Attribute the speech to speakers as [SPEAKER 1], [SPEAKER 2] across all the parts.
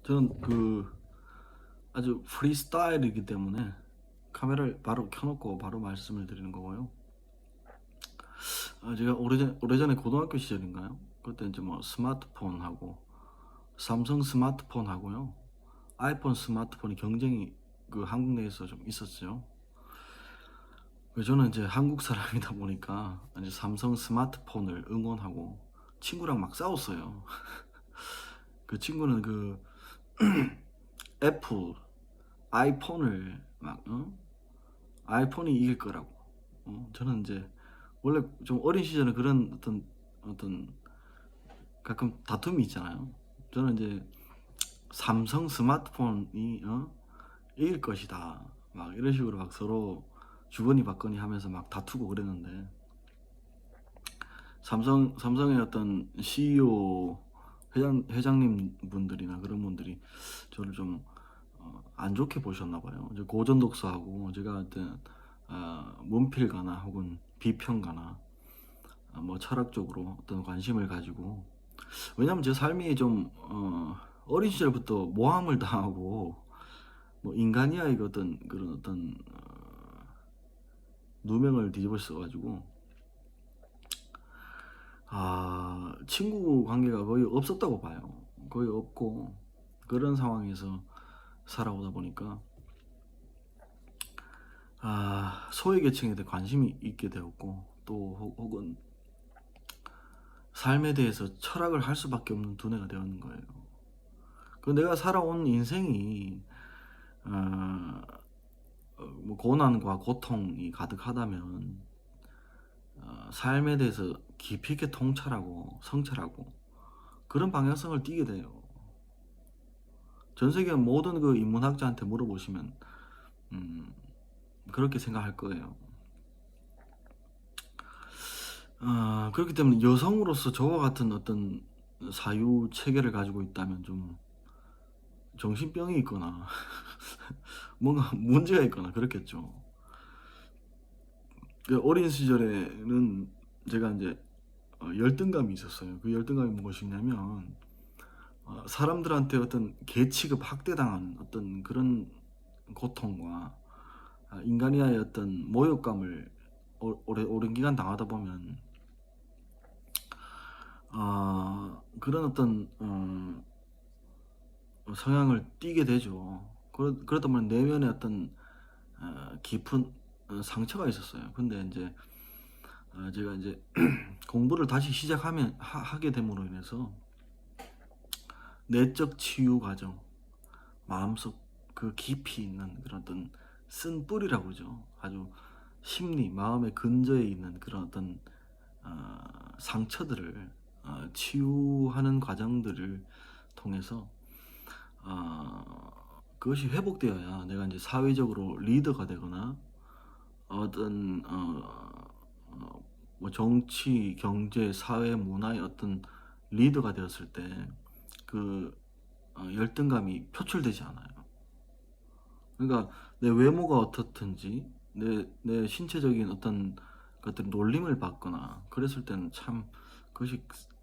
[SPEAKER 1] 저는 아주 프리스타일이기 때문에 카메라를 바로 켜놓고 바로 말씀을 드리는 거고요. 제가 오래전에 고등학교 시절인가요? 그때 이제 뭐 스마트폰하고 삼성 스마트폰하고요, 아이폰 스마트폰이 경쟁이 한국 내에서 좀 있었죠. 저는 이제 한국 사람이다 보니까 이제 삼성 스마트폰을 응원하고 친구랑 막 싸웠어요. 그 친구는 애플 아이폰을 막 아이폰이 이길 거라고. 저는 이제 원래 좀 어린 시절에 그런 어떤 가끔 다툼이 있잖아요. 저는 이제 삼성 스마트폰이 이길 것이다, 막 이런 식으로 막 서로 주거니 받거니 하면서 막 다투고 그랬는데, 삼성의 어떤 CEO 회장님 분들이나 그런 분들이 저를 좀 안 좋게 보셨나 봐요. 이제 고전 독서하고 제가 어떤 문필가나 혹은 비평가나 뭐 철학적으로 어떤 관심을 가지고, 왜냐면 제 삶이 좀 어린 시절부터 모함을 당하고 뭐 인간이야의 그런 어떤 누명을 뒤집어 써가지고 친구 관계가 거의 없었다고 봐요. 거의 없고, 그런 상황에서 살아오다 보니까 소외계층에 대해 관심이 있게 되었고, 또 혹은 삶에 대해서 철학을 할 수밖에 없는 두뇌가 되었는 거예요. 내가 살아온 인생이 어, 뭐 고난과 고통이 가득하다면 삶에 대해서 깊이 있게 통찰하고 성찰하고 그런 방향성을 띠게 돼요. 전 세계 모든 인문학자한테 물어보시면 그렇게 생각할 거예요. 그렇기 때문에 여성으로서 저와 같은 어떤 사유 체계를 가지고 있다면 좀 정신병이 있거나 뭔가 문제가 있거나 그렇겠죠. 어린 시절에는 제가 이제 열등감이 있었어요. 그 열등감이 무엇이냐면 사람들한테 어떤 계취급 학대당한 어떤 그런 고통과 인간이와의 어떤 모욕감을 오랜 기간 당하다 보면 그런 어떤 성향을 띠게 되죠. 그러다 보면 내면에 어떤 깊은 상처가 있었어요. 근데 이제 제가 이제 공부를 다시 하게 됨으로 인해서 내적 치유 과정, 마음속 깊이 있는 그런 어떤 쓴 뿌리라고 그러죠. 아주 심리, 마음의 근저에 있는 그런 어떤 상처들을 치유하는 과정들을 통해서 그것이 회복되어야 내가 이제 사회적으로 리더가 되거나 어떤 뭐 정치, 경제, 사회, 문화의 어떤 리더가 되었을 때 열등감이 표출되지 않아요. 그러니까 내 외모가 어떻든지 내 신체적인 어떤 것들 놀림을 받거나 그랬을 때는 참 그것이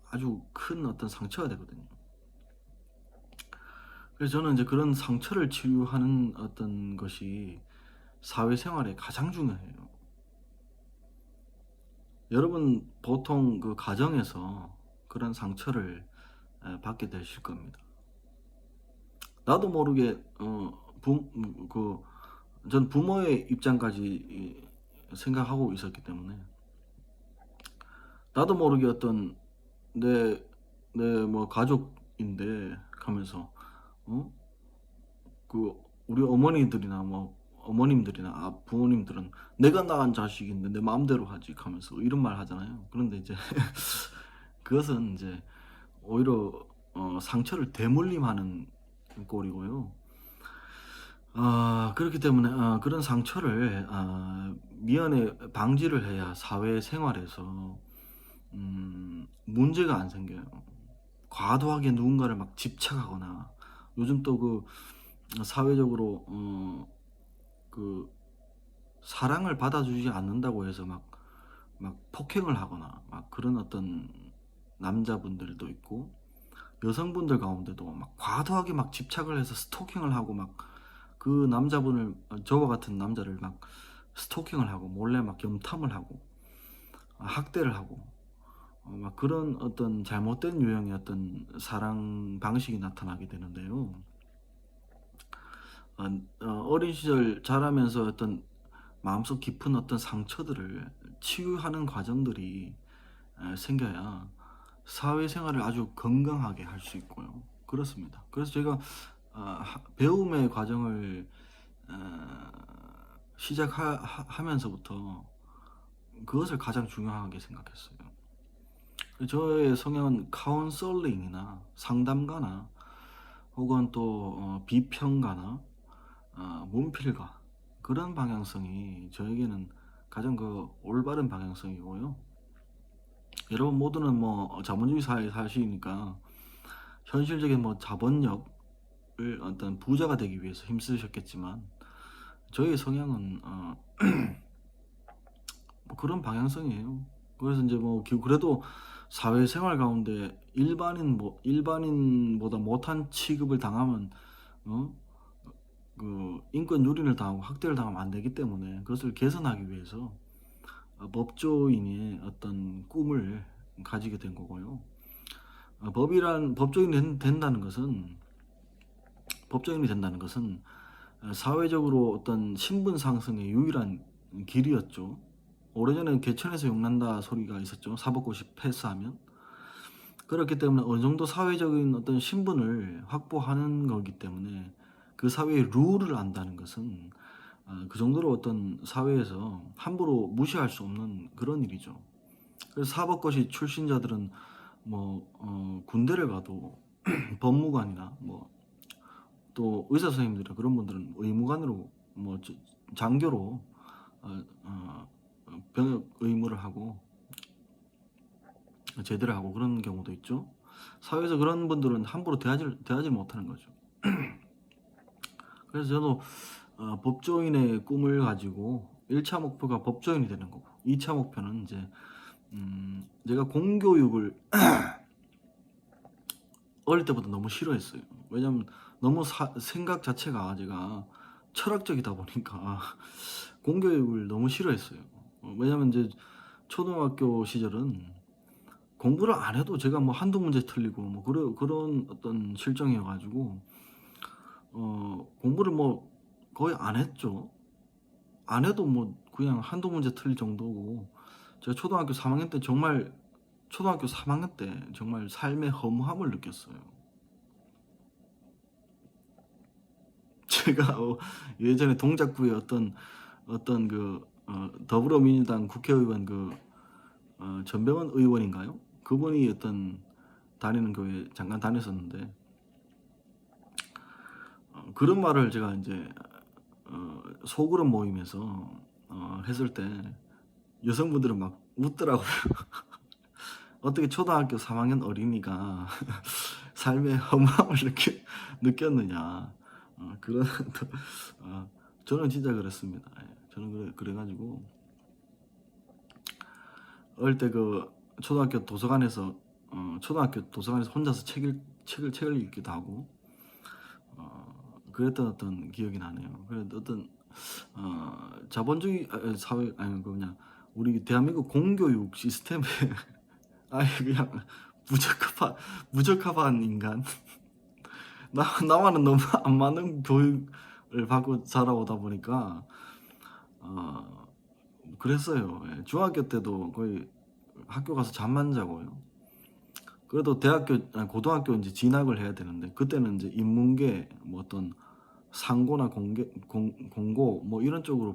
[SPEAKER 1] 아주 큰 어떤 상처가 되거든요. 그래서 저는 이제 그런 상처를 치유하는 어떤 것이 사회생활에 가장 중요해요. 여러분 보통 가정에서 그런 상처를 받게 되실 겁니다. 나도 모르게 전 부모의 입장까지 생각하고 있었기 때문에 나도 모르게 어떤 내 뭐 가족인데 하면서 어? 우리 어머니들이나 뭐 어머님들이나 부모님들은 내가 낳은 자식인데 내 마음대로 하지 하면서 이런 말 하잖아요. 그런데 이제 그것은 이제 오히려 상처를 대물림하는 꼴이고요. 그렇기 때문에 그런 상처를 미연에 방지를 해야 사회생활에서 문제가 안 생겨요. 과도하게 누군가를 막 집착하거나, 요즘 또 사회적으로 그 사랑을 받아주지 않는다고 해서 막 폭행을 하거나 막 그런 어떤 남자분들도 있고, 여성분들 가운데도 막 과도하게 막 집착을 해서 스토킹을 하고 막 그 남자분을 저와 같은 남자를 막 스토킹을 하고 몰래 막 염탐을 하고 학대를 하고 막 그런 어떤 잘못된 유형의 어떤 사랑 방식이 나타나게 되는데요. 어린 시절 자라면서 어떤 마음속 깊은 어떤 상처들을 치유하는 과정들이 생겨야 사회생활을 아주 건강하게 할 수 있고요. 그렇습니다. 그래서 제가 배움의 과정을 시작하면서부터 그것을 가장 중요하게 생각했어요. 저의 성향은 카운셀링이나 상담가나 혹은 또 비평가나 문필가 그런 방향성이 저에게는 가장 그 올바른 방향성이고요. 여러분 모두는 뭐 자본주의 사회에 사시니까 현실적인 뭐 자본력을 어떤 부자가 되기 위해서 힘쓰셨겠지만 저의 성향은 뭐 그런 방향성이에요. 그래서 이제 뭐 그래도 사회생활 가운데 일반인보다 못한 취급을 당하면 어? 그 인권 유린을 당하고 학대를 당하면 안 되기 때문에 그것을 개선하기 위해서 법조인의 어떤 꿈을 가지게 된 거고요. 법조인이 된다는 것은 사회적으로 어떤 신분 상승의 유일한 길이었죠. 오래전에 개천에서 용난다 소리가 있었죠. 사법고시 패스하면. 그렇기 때문에 어느 정도 사회적인 어떤 신분을 확보하는 거기 때문에 그 사회의 룰을 안다는 것은 그 정도로 어떤 사회에서 함부로 무시할 수 없는 그런 일이죠. 그래서 사법고시 출신자들은 뭐 군대를 가도 법무관이나 뭐 또 의사 선생님들은 그런 분들은 의무관으로 뭐 장교로 병역 의무를 하고 제대를 하고 그런 경우도 있죠. 사회에서 그런 분들은 함부로 대하지 못하는 거죠. 그래서 저도 법조인의 꿈을 가지고 1차 목표가 법조인이 되는 거고 2차 목표는 이제 제가 공교육을 어릴 때부터 너무 싫어했어요. 왜냐면 너무 생각 자체가 제가 철학적이다 보니까 공교육을 너무 싫어했어요. 왜냐면 이제 초등학교 시절은 공부를 안 해도 제가 뭐 한두 문제 틀리고 뭐 그런 어떤 실정이어가지고 공부를 뭐 거의 안 했죠. 안 해도 뭐 그냥 한두 문제 틀릴 정도고 제가 초등학교 3학년 때 정말 삶의 허무함을 느꼈어요. 제가 예전에 동작구에 어떤 그 더불어민주당 국회의원 전병헌 의원인가요? 그분이 어떤 다니는 교회 잠깐 다녔었는데 그런 말을 제가 이제 소그룹 모임에서 했을 때 여성분들은 막 웃더라고요. 어떻게 초등학교 3학년 어린이가 삶의 허무함을 느꼈느냐. 그런 저는 진짜 그랬습니다. 저는 그래가지고 어릴 때 초등학교 도서관에서 혼자서 책을 읽기도 하고 그랬던 어떤 기억이 나네요. 그래 어떤 자본주의 사회 아니 그냥 우리 대한민국 공교육 시스템에 아예 그냥 무적합한 인간 나와는 너무 안 맞는 교육을 받고 자라오다 보니까 그랬어요. 중학교 때도 거의 학교 가서 잠만 자고요. 그래도 고등학교 이제 진학을 해야 되는데 그때는 이제 인문계 뭐 어떤 상고나 공고 뭐 이런 쪽으로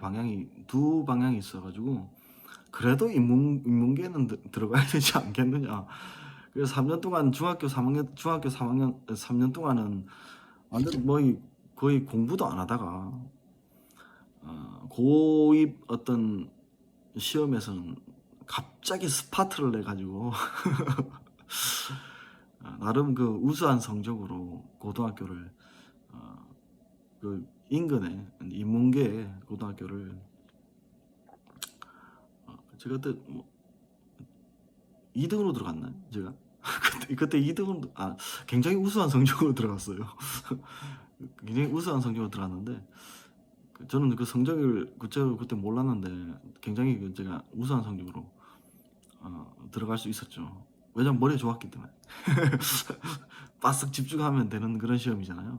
[SPEAKER 1] 두 방향이 있어가지고 그래도 인문계는 들어가야 되지 않겠느냐. 그래서 3년 동안 중학교 3학년 3년 동안은 완전 거의 공부도 안 하다가 고입 어떤 시험에서는 갑자기 스파트를 내가지고 나름 그 우수한 성적으로 고등학교를 그 인근에 인문계 고등학교를 제가 그때 뭐 2등으로 들어갔나요? 제가 그때 2등은 굉장히 우수한 성적으로 들어갔어요. 굉장히 우수한 성적으로 들어갔는데 저는 그 성적을 구체적으로 그때 몰랐는데 굉장히 제가 우수한 성적으로 들어갈 수 있었죠. 왜냐면 머리가 좋았기 때문에. 바싹 집중하면 되는 그런 시험이잖아요.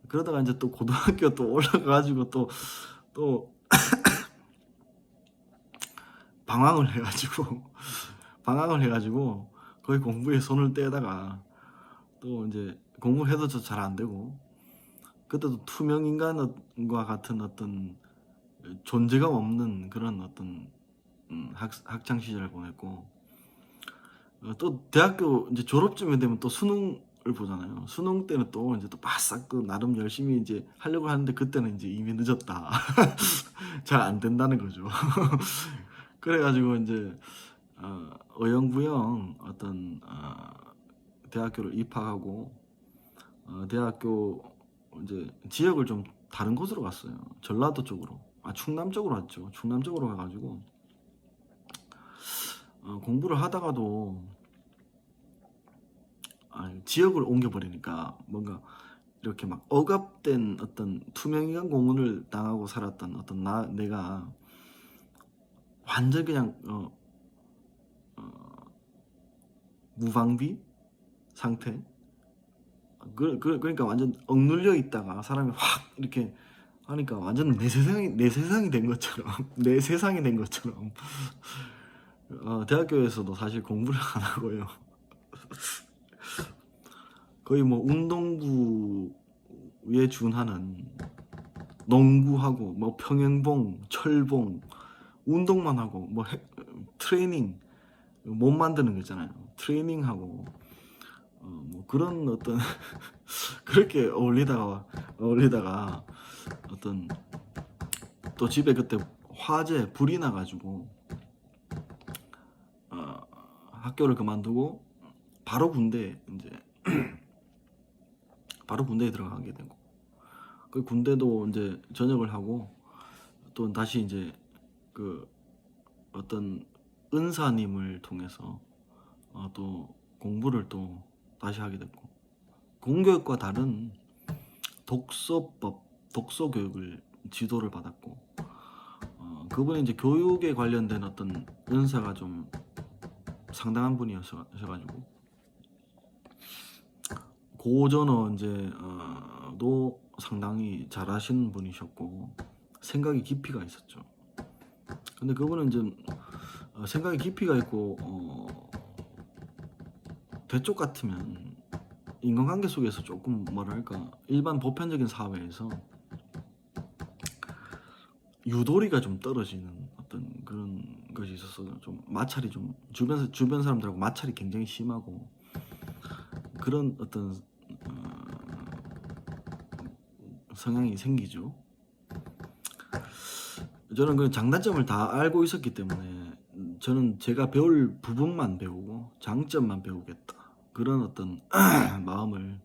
[SPEAKER 1] 그러다가 이제 또 고등학교 또 올라가가지고 또 방황을 해가지고 거의 공부에 손을 떼다가 또 이제 공부해도 잘 안 되고, 그때도 투명 인간과 같은 어떤 존재감 없는 그런 어떤 학창 시절을 보냈고, 또 대학교 이제 졸업쯤이 되면 또 수능을 보잖아요. 수능 때는 또 이제 또 바싹 또 나름 열심히 이제 하려고 하는데 그때는 이제 이미 늦었다. 잘 안 된다는 거죠. 그래가지고 이제 어영부영 어떤 대학교를 입학하고 대학교 이제 지역을 좀 다른 곳으로 갔어요. 전라도 쪽으로, 충남 쪽으로 왔죠. 충남 쪽으로 가가지고 공부를 하다가도 지역을 옮겨버리니까 뭔가 이렇게 막 억압된 어떤 투명인간 고문을 당하고 살았던 어떤 내가 완전 그냥 무방비 상태. 그러니까 완전 억눌려 있다가 사람이 확 이렇게 하니까 완전 내 세상이 된 것처럼 내 세상이 된 것처럼 대학교에서도 사실 공부를 안 하고요. 거의 뭐 운동부에 준하는 농구하고 뭐 평행봉, 철봉, 운동만 하고 뭐 트레이닝 몸 만드는 거 있잖아요. 트레이닝하고 뭐 그런 어떤 그렇게 어울리다가 어떤 또 집에 그때 화재 불이 나가지고 학교를 그만두고 바로 군대에 들어가게 되고, 그 군대도 이제 전역을 하고 또 다시 이제 그 어떤 은사님을 통해서 또 공부를 또 다시 하게 됐고, 공교육과 다른 독서 교육을 지도를 받았고, 그분이 이제 교육에 관련된 어떤 은사가 좀 상당한 분이셔가지고 고전어 이제 도 상당히 잘하시는 분이셨고 생각이 깊이가 있었죠. 근데 그분은 이제 생각이 깊이가 있고 대쪽 같으면 인간관계 속에서 조금 뭐랄까 일반 보편적인 사회에서 유도리가 좀 떨어지는 어떤 그런 것이 있어서 좀 마찰이 좀 주변 사람들하고 마찰이 굉장히 심하고 그런 어떤 성향이 생기죠. 저는 그 장단점을 다 알고 있었기 때문에 저는 제가 배울 부분만 배우고 장점만 배우겠다, 그런 어떤 마음을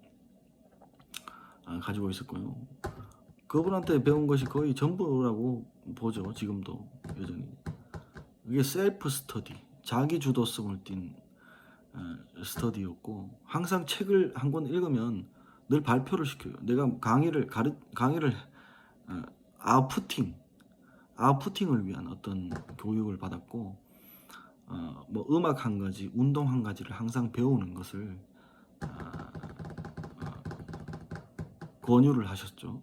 [SPEAKER 1] 가지고 있었고요. 그분한테 배운 것이 거의 전부라고 보죠. 지금도 여전히 이게 셀프 스터디, 자기 주도성을 띈 스터디였고, 항상 책을 한 권 읽으면 늘 발표를 시켜요. 내가 강의를 아웃푸팅을 위한 어떤 교육을 받았고, 뭐 음악 한 가지, 운동 한 가지를 항상 배우는 것을 권유를 하셨죠.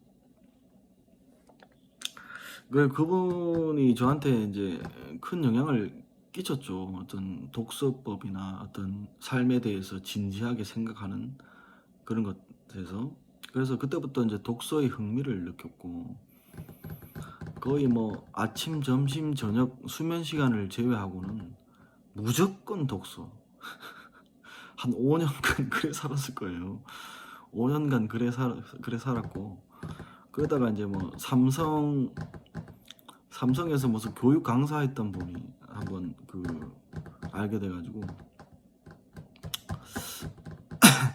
[SPEAKER 1] 그분이 저한테 이제 큰 영향을 끼쳤죠. 어떤 독서법이나 어떤 삶에 대해서 진지하게 생각하는 그런 것에서. 그래서 그때부터 이제 독서의 흥미를 느꼈고, 거의 뭐 아침, 점심, 저녁 수면 시간을 제외하고는 무조건 독서. 한 5년간 그래 살았을 거예요. 5년간 그래 살았고, 그러다가 이제 뭐 삼성에서 무슨 교육 강사했던 분이 한번 알게 돼가지고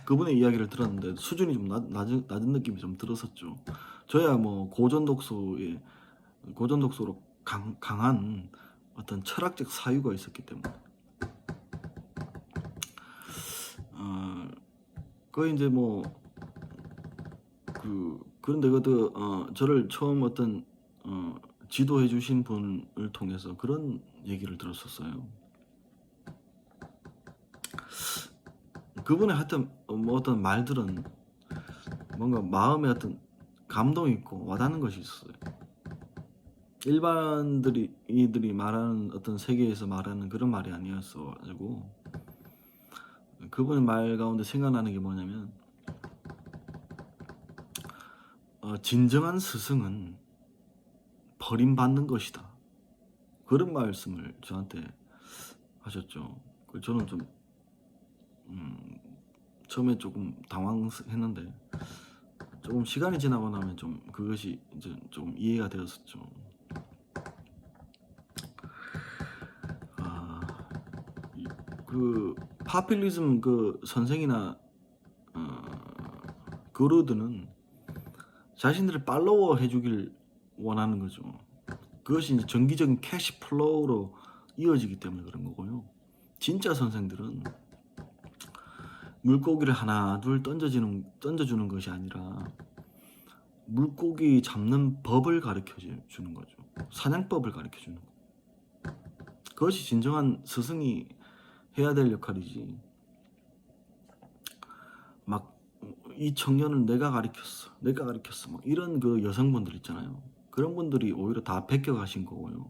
[SPEAKER 1] 그분의 이야기를 들었는데 수준이 좀 낮은 느낌이 좀 들었었죠. 저야 뭐 고전 독서로 강한 어떤 철학적 사유가 있었기 때문에. 거의 이제 뭐 그런데 저를 처음 어떤 지도해 주신 분을 통해서 그런 얘기를 들었었어요. 그분의 하여튼 뭐 어떤 말들은 뭔가 마음에 어떤 감동이 있고 와닿는 것이 있었어요. 일반들이 이들이 말하는 어떤 세계에서 말하는 그런 말이 아니었어 가지고 그분의 말 가운데 생각나는 게 뭐냐면 진정한 스승은 버림받는 것이다. 그런 말씀을 저한테 하셨죠. 저는 좀 처음에 조금 당황했는데 조금 시간이 지나고 나면 좀 그것이 이제 좀 이해가 되었었죠. 아, 그 파퓰리즘 그 선생이나 그루드는 자신들을 팔로워 해주길 원하는 거죠. 그것이 이제 정기적인 캐시 플로우로 이어지기 때문에 그런 거고요. 진짜 선생들은 물고기를 하나 둘 던져주는 것이 아니라 물고기 잡는 법을 가르쳐 주는 거죠. 사냥법을 가르쳐 주는 거. 그것이 진정한 스승이 해야 될 역할이지. 막 이 청년을 내가 가르쳤어 막 이런 그 여성분들 있잖아요. 그런 분들이 오히려 다 베껴 가신 거고요.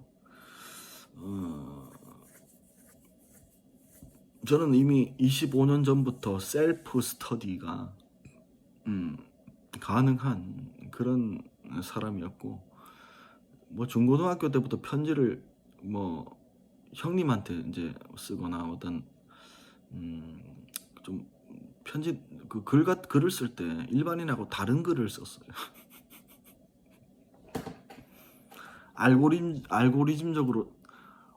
[SPEAKER 1] 저는 이미 25년 전부터 셀프 스터디가 가능한 그런 사람이었고, 뭐 중고등학교 때부터 편지를 뭐 형님한테 이제 쓰거나 어떤 좀 편지 글을 쓸 때 일반인하고 다른 글을 썼어요. 알고리즘적으로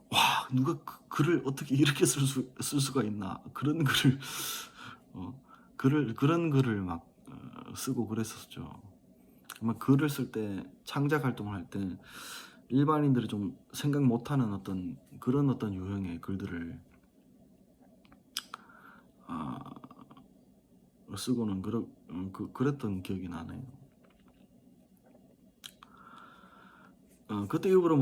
[SPEAKER 1] 와 누가 글을 어떻게 이렇게 쓸 수가 있나 그런 글을 그런 글을 막 쓰고 그랬었죠. 아마 글을 쓸 때 창작 활동을 할 때 일반인들이 좀 생각 못하는 그런 유형의 글들을 쓰고는 그랬던 기억이 나네요. 그때 이후로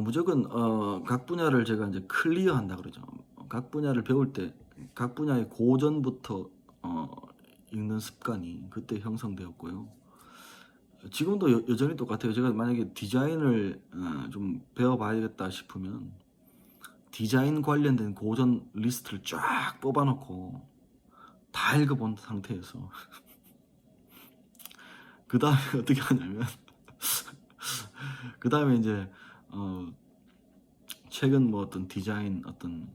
[SPEAKER 1] 무조건 각 분야를 제가 이제 클리어한다 그러죠. 각 분야를 배울 때 각 분야의 고전부터 읽는 습관이 그때 형성되었고요. 지금도 여전히 똑같아요. 제가 만약에 디자인을 좀 배워봐야겠다 싶으면 디자인 관련된 고전 리스트를 쫙 뽑아놓고 다 읽어본 상태에서 그 다음에 어떻게 하냐면 그 다음에 이제 최근 뭐 어떤 디자인 어떤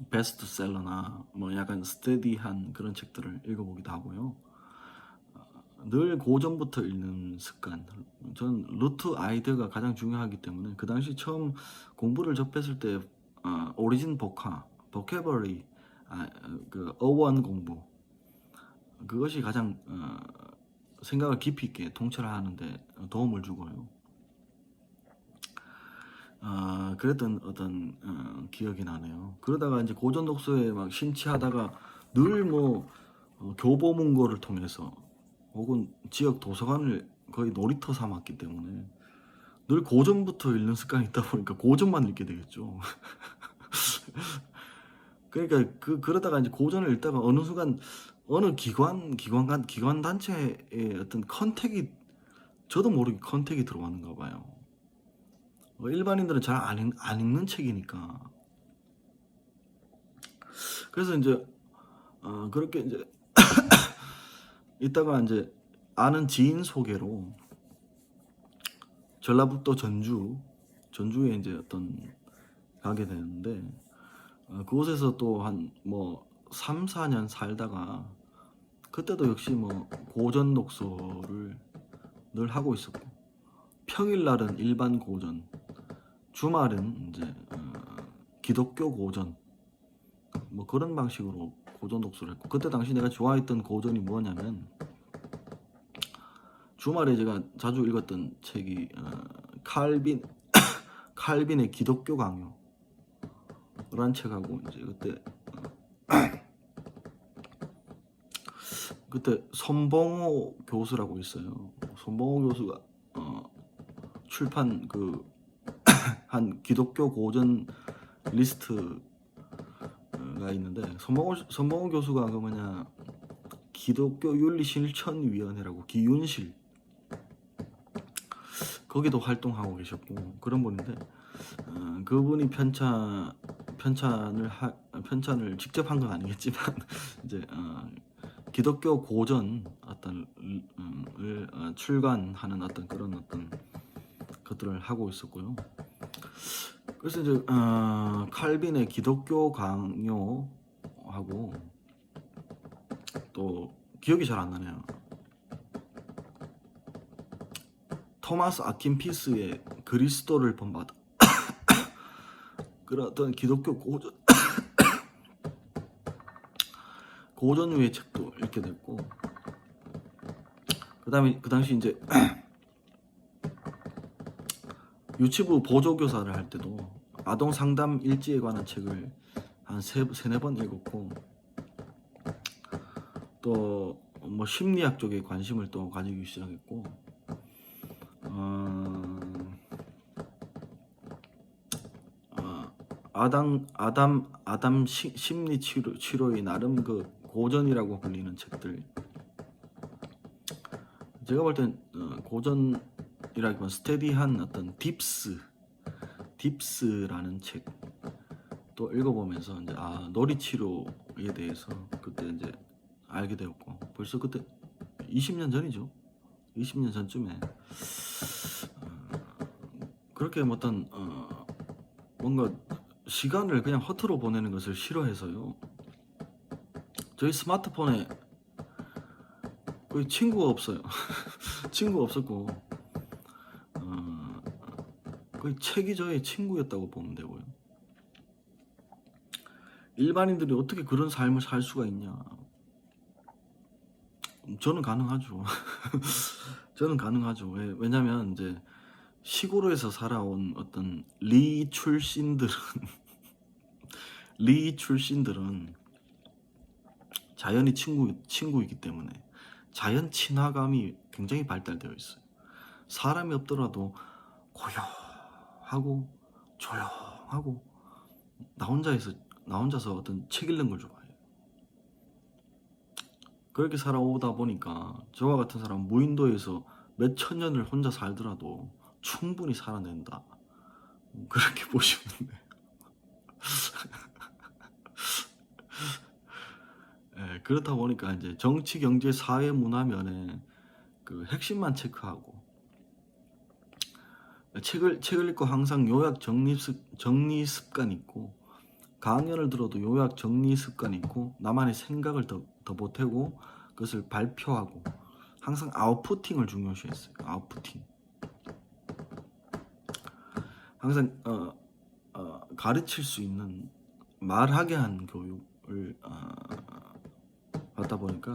[SPEAKER 1] 베스트셀러나 뭐 약간 스테디한 그런 책들을 읽어보기도 하고요. 늘 고전부터 읽는 습관. 저는 루트 아이디어가 가장 중요하기 때문에 그 당시 처음 공부를 접했을 때 오리진 보캐버리 그 어원 공부 그것이 가장 생각을 깊이 있게 통찰하는데 도움을 주고요. 그랬던 어떤 기억이 나네요. 그러다가 이제 고전 독서에 막 심취하다가 늘 뭐 교보문고를 통해서 혹은 지역 도서관을 거의 놀이터 삼았기 때문에 늘 고전부터 읽는 습관이 있다 보니까 고전만 읽게 되겠죠. 그러니까 그러다가 이제 고전을 읽다가 어느 순간 어느 기관 단체의 어떤 컨택이 저도 모르게 컨택이 들어왔는가 봐요. 일반인들은 잘 안 읽는 책이니까. 그래서 이제 그렇게 이제 이따가 이제 아는 지인 소개로 전라북도 전주에 이제 가게 되는데 그곳에서 또 한 뭐 3, 4년 살다가 그때도 역시 뭐 고전 독서를 늘 하고 있었고 평일날은 일반 고전, 주말은 이제 기독교 고전 뭐 그런 방식으로 고전 독서를 했고 그때 당시 내가 좋아했던 고전이 뭐냐면 주말에 제가 자주 읽었던 책이 칼빈의 기독교 강요라는 책하고 이제 그때 그때 손봉호 교수라고 있어요. 손봉호 교수가 출판 한 기독교 고전 리스트가 있는데, 손봉호 교수가 기독교 윤리 실천위원회라고, 기윤실, 거기도 활동하고 계셨고 그런 분인데, 그분이 편찬을 직접 한 건 아니겠지만 이제 기독교 고전 을 출간하는 그런 것들을 하고 있었고요. 그래서 이제 칼빈의 기독교 강요하고, 또 기억이 잘 안 나네요. 토마스 아킨피스의 그리스도를 본받아, 그런 어떤 기독교 고전류의 책도 읽게 됐고, 그다음에 그 당시 이제 유치부 보조교사를 할 때도 아동 상담 일지에 관한 책을 한 세네 번 읽었고, 또 뭐 심리학 쪽에 관심을 또 가지기 시작했고, 아담 심리 치료의 나름 그 고전이라고 불리는 책들, 제가 볼 땐 고전이라기보다 스테디한 어떤 딥스라는 책 또 읽어보면서 이제 놀이 치료에 대해서 그때 이제 알게 되었고, 벌써 그때 20년 전이죠. 20년 전쯤에 그렇게 어떤 뭔가 시간을 그냥 허투루 보내는 것을 싫어해서요, 저희 스마트폰에 거의 친구가 없어요. 친구가 없었고, 거의 책이 저의 친구였다고 보면 되고요. 일반인들이 어떻게 그런 삶을 살 수가 있냐? 저는 가능하죠. 저는 가능하죠. 왜냐면 이제 시골에서 살아온 어떤 리 출신들은 자연이 친구이기 때문에 자연 친화감이 굉장히 발달되어 있어요. 사람이 없더라도 고요하고 조용하고 나 혼자서 어떤 책 읽는 걸 좋아해요. 그렇게 살아오다 보니까 저와 같은 사람 무인도에서 몇 천 년을 혼자 살더라도 충분히 살아낸다, 그렇게 보시면 돼요. 그렇다 보니까 이제 정치, 경제, 사회, 문화 면에 그 핵심만 체크하고, 책을 읽고 항상 요약 정리 습관이 있고, 강연을 들어도 요약 정리 습관이 있고, 나만의 생각을 더 보태고 그것을 발표하고, 항상 아웃푸팅을 중요시했어요. 아웃푸팅. 항상 가르칠 수 있는, 말하게 한 교육을 받다 보니까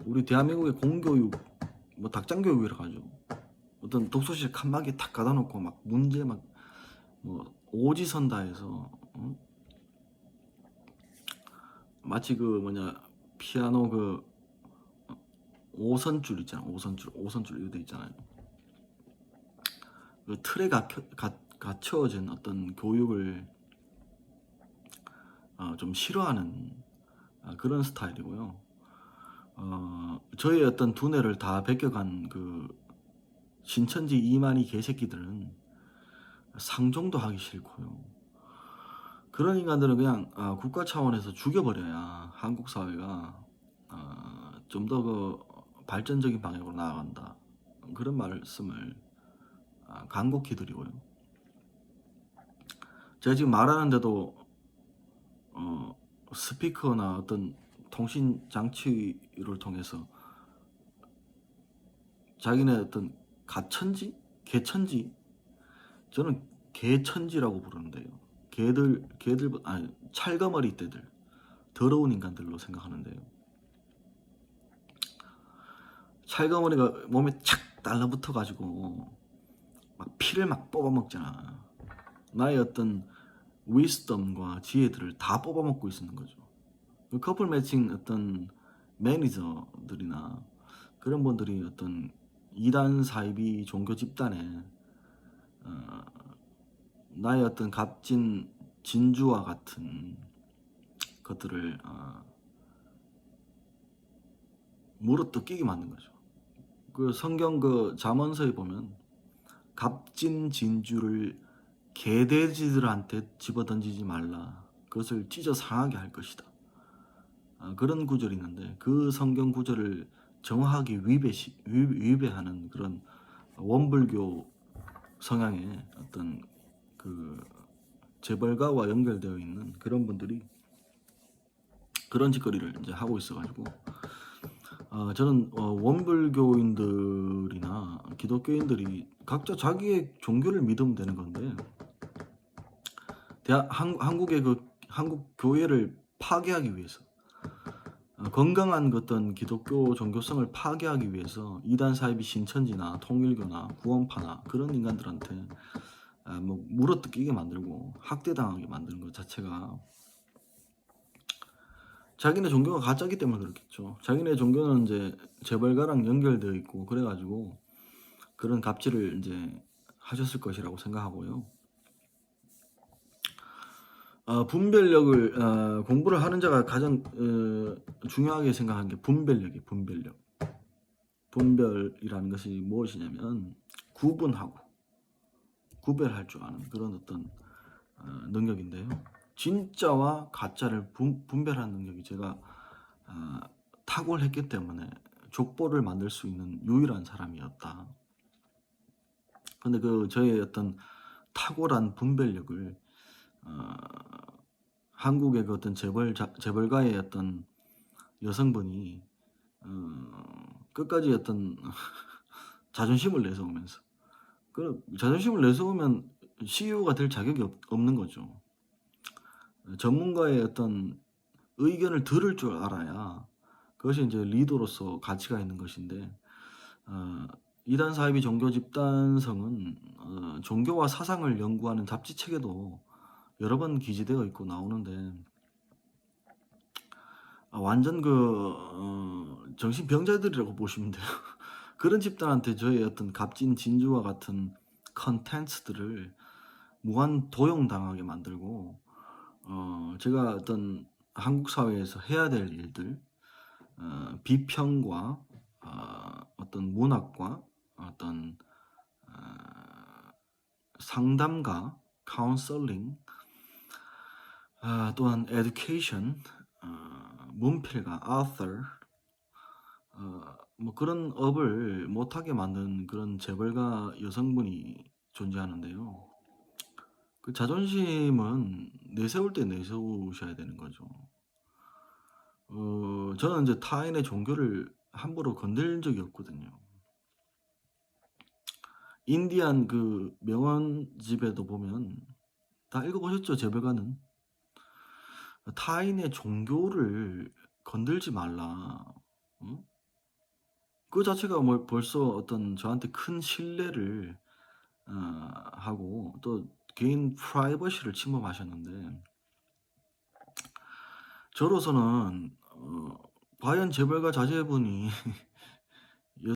[SPEAKER 1] 우리 대한민국의 공교육, 뭐 닭장교육이라고 하죠. 어떤 독서실 칸막이 탁 가다놓고 막 문제 뭐 오지선다해서 마치 피아노 5선줄 있잖아. 5선줄 이거 돼 있잖아요. 그 틀에 갇혀진 어떤 교육을 좀 싫어하는 그런 스타일이고요. 저의 어떤 두뇌를 다 베껴간 그 신천지 이만희 개새끼들은 상종도 하기 싫고요. 그런 인간들은 그냥 국가 차원에서 죽여버려야 한국 사회가 좀 더 그 발전적인 방향으로 나아간다, 그런 말씀을 간곡히 드리고요. 제가 지금 말하는데도 스피커나 어떤 통신 장치를 통해서 자기네 어떤 가천지? 개천지? 저는 개천지라고 부르는데요. 개들 찰거머리 떼들, 더러운 인간들로 생각하는데요. 찰거머리가 몸에 착 달라붙어 가지고 막 피를 막 뽑아먹잖아. 나의 어떤 위스덤과 지혜들을 다 뽑아먹고 있는 거죠. 커플 매칭 어떤 매니저들이나 그런 분들이 어떤 이단 사이비 종교 집단에 어, 나의 어떤 값진 진주와 같은 것들을 물어뜯기게 만든 거죠. 그 성경 그 잠언서에 보면 값진 진주를 개돼지들한테 집어던지지 말라. 그것을 찢어 상하게 할 것이다. 그런 구절이 있는데 그 성경 구절을 정확하게 위배하는 그런 원불교 성향의 어떤 그 재벌가와 연결되어 있는 그런 분들이 그런 짓거리를 이제 하고 있어가지고 저는 원불교인들이나 기독교인들이 각자 자기의 종교를 믿으면 되는 건데 한국의 그 한국 교회를 파괴하기 위해서 건강한 어떤 기독교 종교성을 파괴하기 위해서 이단 사이비 신천지나 통일교나 구원파나 그런 인간들한테 뭐 물어뜯기게 만들고 학대당하게 만드는 것 자체가 자기네 종교가 가짜기 때문에 그렇겠죠. 자기네 종교는 이제 재벌가랑 연결되어 있고 그래가지고 그런 갑질을 이제 하셨을 것이라고 생각하고요. 분별력을 공부를 하는 자가 가장 중요하게 생각하는 게 분별력이에요. 분별력. 분별이라는 것이 무엇이냐면 구분하고 구별할 줄 아는 그런 어떤 능력인데요. 진짜와 가짜를 분별하는 능력이 제가 탁월했기 때문에 족보를 만들 수 있는 유일한 사람이었다. 근데 그 저의 어떤 탁월한 분별력을 한국의 그 어떤 재벌가의 어떤 여성분이 끝까지 어떤 자존심을 내세우면서 그 자존심을 내세우면 CEO가 될 자격이 없는 거죠. 전문가의 어떤 의견을 들을 줄 알아야 그것이 이제 리더로서 가치가 있는 것인데 이단 사이비 종교 집단성은 종교와 사상을 연구하는 잡지책에도 여러 번 기재되어 있고 나오는데 완전 그 정신병자들이라고 보시면 돼요. 그런 집단한테 저의 어떤 값진 진주와 같은 컨텐츠들을 무한 도용당하게 만들고 제가 어떤 한국 사회에서 해야 될 일들 비평과 어떤 문학과 어떤 상담가, 카운셀링, 또한 에듀케이션, 문필가, author, 뭐 그런 업을 못하게 만든 그런 재벌가 여성분이 존재하는데요. 그 자존심은 내세울 때 내세우셔야 되는 거죠. 저는 이제 타인의 종교를 함부로 건드린 적이 없거든요. 인디안 그 명언집에도 보면 다 읽어보셨죠? 재벌가는 타인의 종교를 건들지 말라. 어? 그 자체가 뭐 벌써 어떤 저한테 큰 신뢰를 하고 또 개인 프라이버시를 침범하셨는데 저로서는 과연 재벌가 자제분이